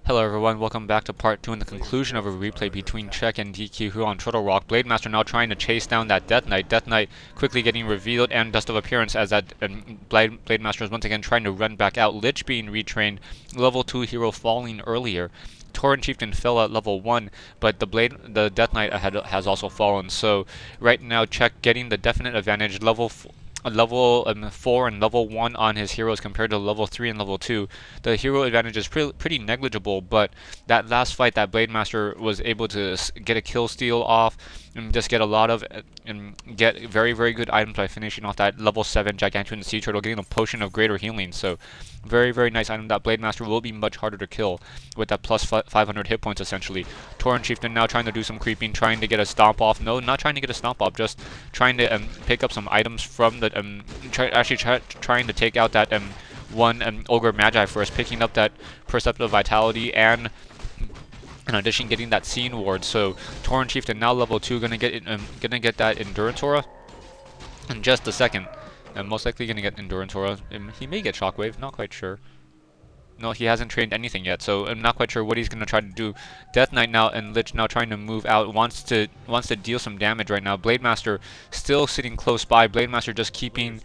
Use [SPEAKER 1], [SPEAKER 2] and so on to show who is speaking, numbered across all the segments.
[SPEAKER 1] Hello everyone, welcome back to part 2 and the conclusion of a replay between Czech and DQ here on Turtle Rock. Blade Master now trying to chase down that Death Knight. Death Knight quickly getting revealed and Dust of Appearance as that Blade Master is once again trying to run back out. Lich being retrained, level 2 hero falling earlier. Tauren Chieftain fell at level 1, but the Death Knight has also fallen. So right now Czech getting the definite advantage, level 4 and level 1 on his heroes compared to level 3 and level 2. The hero advantage is pretty negligible, but that last fight, that Blade Master was able to get a kill steal off and just get a lot of and get very good items by finishing off that level 7 Gigantuan Sea Turtle, getting a potion of greater healing. So very nice item. That Blade Master will be much harder to kill with that plus 500 hit points essentially. Tauren Chieftain now trying to do some creeping, trying to get a stomp off. No, not trying to get a stomp off, just trying to pick up some items from the trying to take out that one Ogre Magi first, picking up that Perceptive Vitality and in addition getting that Scene Ward. So Tauren Chieftain now level 2, gonna get that Endurance Aura in just a second. And most likely gonna get Endurance Aura. He may get Shockwave, not quite sure. No, he hasn't trained anything yet, so I'm not quite sure what he's gonna try to do. Death Knight now and Lich now trying to move out, wants to deal some damage right now. Blade Master still sitting close by. Blade Master just keeping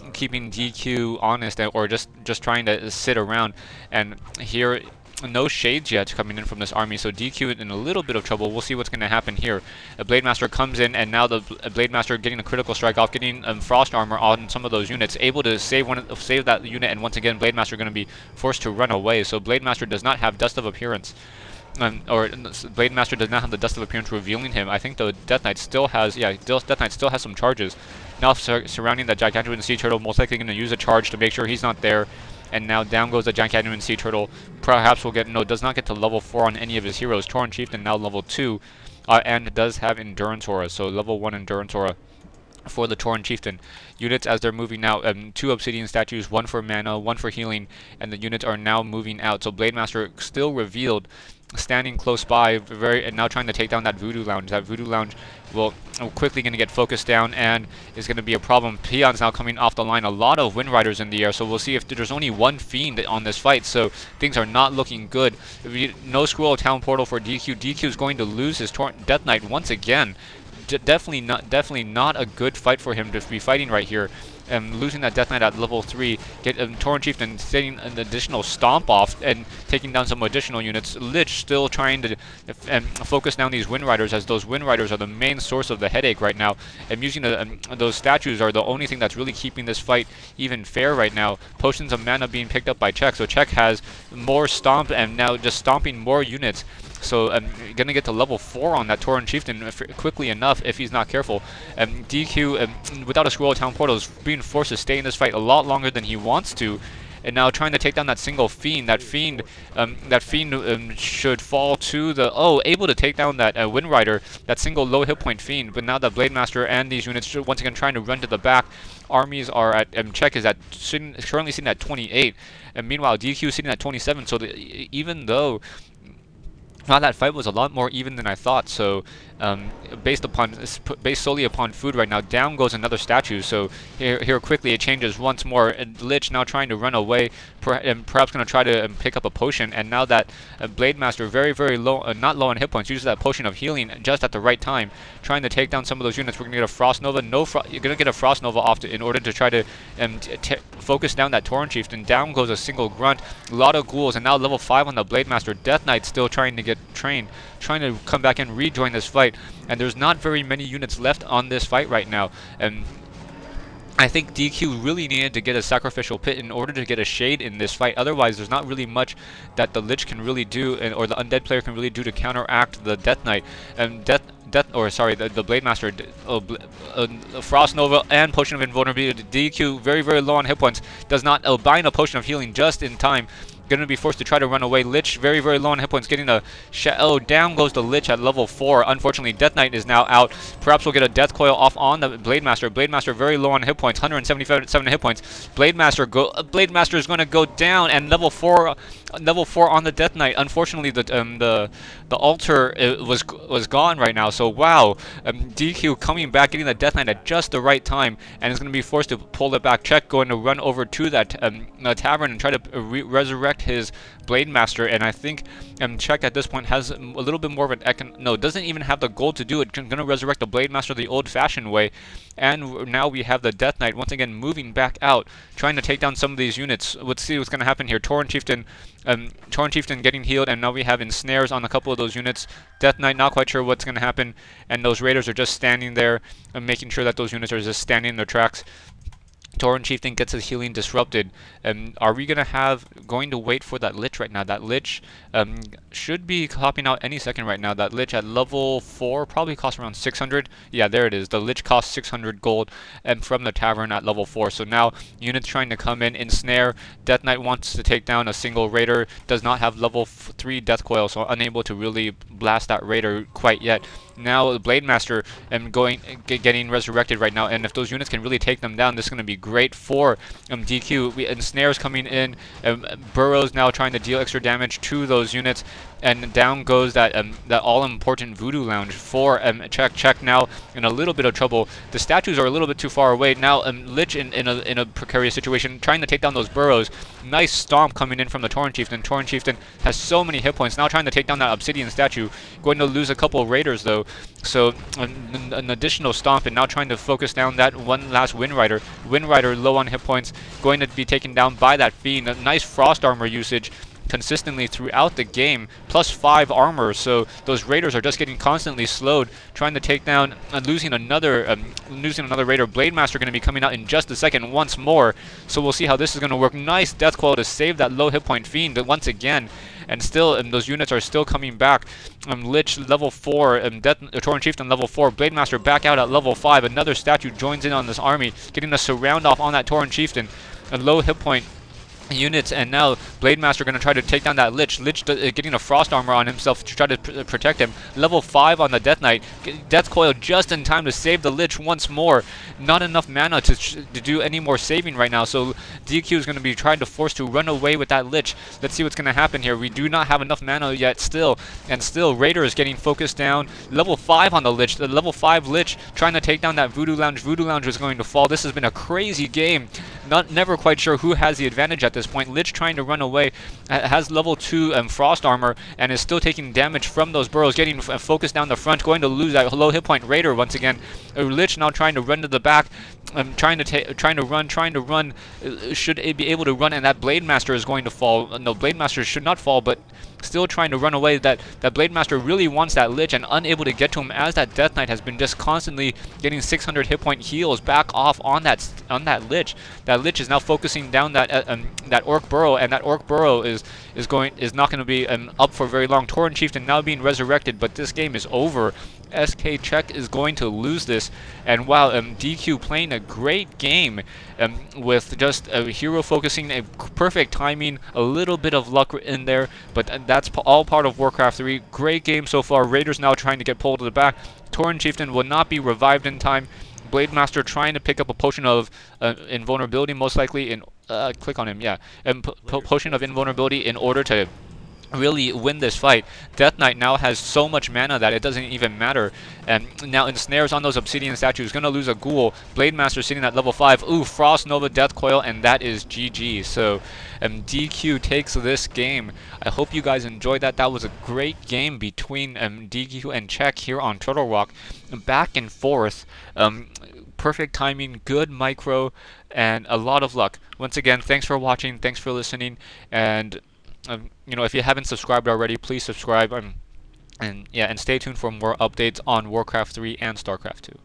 [SPEAKER 1] DQ honest, or just trying to sit around. And here, no shades yet coming in from this army, so DQ in a little bit of trouble. We'll see what's going to happen here. A Blade Master comes in, and now the Blade Master getting a critical strike off, getting frost armor on some of those units, able to save that unit, and once again Blade Master going to be forced to run away. So Blade Master does not have Dust of Appearance. Blade Master does not have the Dust of Appearance revealing him. I think the Death Knight still has, Death Knight still has some charges. Now surrounding that Gigantuan Sea Turtle, most likely going to use a charge to make sure he's not there. And now down goes the Gigantuan Sea Turtle. Perhaps will get, no, does not get to level 4 on any of his heroes. Tauren Chieftain now level 2, and does have Endurance Aura, so level 1 Endurance Aura for the Tauren Chieftain. Units as they're moving out, 2 Obsidian Statues, 1 for mana, 1 for healing, and the units are now moving out. So Blade Master still revealed, standing close by, and now trying to take down that Voodoo Lounge. That Voodoo Lounge will quickly going to get focused down and is going to be a problem. Peons now coming off the line, a lot of Wind Riders in the air, so we'll see if there's only one Fiend on this fight, so things are not looking good. No Scroll of Town Portal for DQ. DQ is going to lose his Death Knight once again. Definitely not a good fight for him to be fighting right here. Losing that Death Knight at level 3, get Tauren Chieftain setting an additional stomp off and taking down some additional units. Lich still trying to focus down these Wind Riders, as those Wind Riders are the main source of the headache right now. And using those statues are the only thing that's really keeping this fight even fair right now. Potions of mana being picked up by Czech, so Czech has more stomp and now just stomping more units. So gonna get to level 4 on that Tauren Chieftain quickly enough if he's not careful. DQ without a Scroll of Town Portal is being forced to stay in this fight a lot longer than he wants to, and now trying to take down that single Fiend. That Fiend should fall to the able to take down that Wind Rider, that single low hit point Fiend. But now the Blade Master and these units once again trying to run to the back. Armies are at Czech is currently sitting at 28, and meanwhile DQ is sitting at 27. So even though that fight was a lot more even than I thought. So based solely upon food right now, down goes another statue. So here quickly it changes once more, and Lich now trying to run away, and perhaps going to try to pick up a potion. And now that Blade Master very low, not low on hit points, uses that potion of healing just at the right time, trying to take down some of those units. We're going to get a Frost Nova. You're going to get a Frost Nova off in order to try to focus down that Tauren Chieftain. Down goes a single Grunt, a lot of ghouls, and now level 5 on the Blade Master. Death Knight still trying to get trained, trying to come back and rejoin this fight. And there's not very many units left on this fight right now. And I think DQ really needed to get a Sacrificial Pit in order to get a shade in this fight. Otherwise, there's not really much that the Lich can really do, or the Undead player can really do to counteract the Death Knight. And the Blade Master, Frost Nova and Potion of Invulnerability. DQ very low on hit points, does not buying a Potion of Healing just in time. Going to be forced to try to run away. Lich very low on hit points, getting a down goes the Lich at level 4. Unfortunately, Death Knight is now out. Perhaps we'll get a Death Coil off on the Blade Master. Blade Master very low on hit points, 177 hit points. Blade Master is going to go down, and level 4 on the Death Knight. Unfortunately, the altar was gone right now. So wow, DQ coming back, getting the Death Knight at just the right time, and is going to be forced to pull it back. Czech going to run over to that tavern and try to resurrect resurrect his Blade Master, and I think Czech at this point has a little bit more of an doesn't even have the gold to do it. Going to resurrect the Blade Master the old-fashioned way, and now we have the Death Knight once again moving back out, trying to take down some of these units. Let's see what's going to happen here. Tauren Chieftain getting healed, and now we have ensnares on a couple of those units. Death Knight not quite sure what's going to happen, and those Raiders are just standing there and making sure that those units are just standing in their tracks. Tauren Chieftain gets his healing disrupted. Are we going to wait for that Lich right now? That Lich should be hopping out any second right now. That Lich at level 4 probably costs around 600. Yeah, there it is. The Lich costs 600 gold from the tavern at level 4. So now units trying to come in, ensnare. Death Knight wants to take down a single Raider. Does not have level 3 Death Coil, so unable to really blast that Raider quite yet. Now the Blade Master getting resurrected right now, and if those units can really take them down, this is going to be great for DQ. Ensnares coming in, Burrows now trying to deal extra damage to those units, and down goes that all-important Voodoo Lounge for Czech. Czech now in a little bit of trouble. The statues are a little bit too far away. Now Lich in a precarious situation, trying to take down those Burrows. Nice stomp coming in from the Tauren Chieftain. Tauren Chieftain has so many hit points. Now trying to take down that Obsidian statue. Going to lose a couple of Raiders though. So an additional stomp, and now trying to focus down that one last Wind Rider. Wind Rider low on hit points, going to be taken down by that Fiend. A nice Frost Armor usage consistently throughout the game, +5 armor, so those Raiders are just getting constantly slowed, trying to take down and losing another Raider. Blade Master going to be coming out in just a second once more, so we'll see how this is going to work. Nice Death Coil to save that low hit point Fiend once again, and still those units are still coming back. Lich level 4, Tauren Chieftain level 4, Blade Master back out at level 5. Another statue joins in on this army, getting a surround off on that Tauren Chieftain. A low hit point units, and now Blade Master going to try to take down that Lich. Lich getting a Frost Armor on himself to try to protect him. Level 5 on the Death Knight. Death Coil just in time to save the Lich once more. Not enough mana to do any more saving right now, so DQ is going to be trying to force to run away with that Lich. Let's see what's going to happen here. We do not have enough mana yet still, and still Raider is getting focused down. Level 5 on the Lich. The level 5 Lich trying to take down that Voodoo Lounge. Voodoo Lounge is going to fall. This has been a crazy game. Never quite sure who has the advantage at this point. Lich trying to run away, has level 2 Frost Armor, and is still taking damage from those Burrows, getting focused down the front, going to lose that low hit point Raider once again. Lich now trying to run to the back, trying to run, should be able to run, and that Blade Master is going to fall. No, Blade Master should not fall, but still trying to run away. That Blade Master really wants that Lich and unable to get to him, as that Death Knight has been just constantly getting 600 hit point heals back off on that Lich. That Lich is now focusing down that Orc Burrow, and that Orc Burrow is not going to be up for very long. Tauren Chieftain now being resurrected, but this game is over. SK Czech is going to lose this, and wow, DQ playing a great game with just a hero focusing, a perfect timing, a little bit of luck in there, but that's all part of Warcraft 3. Great game so far. Raiders now trying to get pulled to the back. Tauren Chieftain will not be revived in time. Blade Master trying to pick up a potion of invulnerability, most likely. Click on him, yeah. Potion of invulnerability in order to really win this fight. Death Knight now has so much mana that it doesn't even matter. And now ensnares on those Obsidian statues. Gonna lose a Ghoul. Blade Master sitting at level 5. Ooh, Frost Nova Death Coil, and that is GG. So DQ takes this game. I hope you guys enjoyed that. That was a great game between DQ and Czech here on Turtle Rock. Back and forth. Perfect timing, good micro, and a lot of luck. Once again, thanks for watching, thanks for listening, and if you haven't subscribed already, please subscribe, and stay tuned for more updates on Warcraft 3 and StarCraft 2.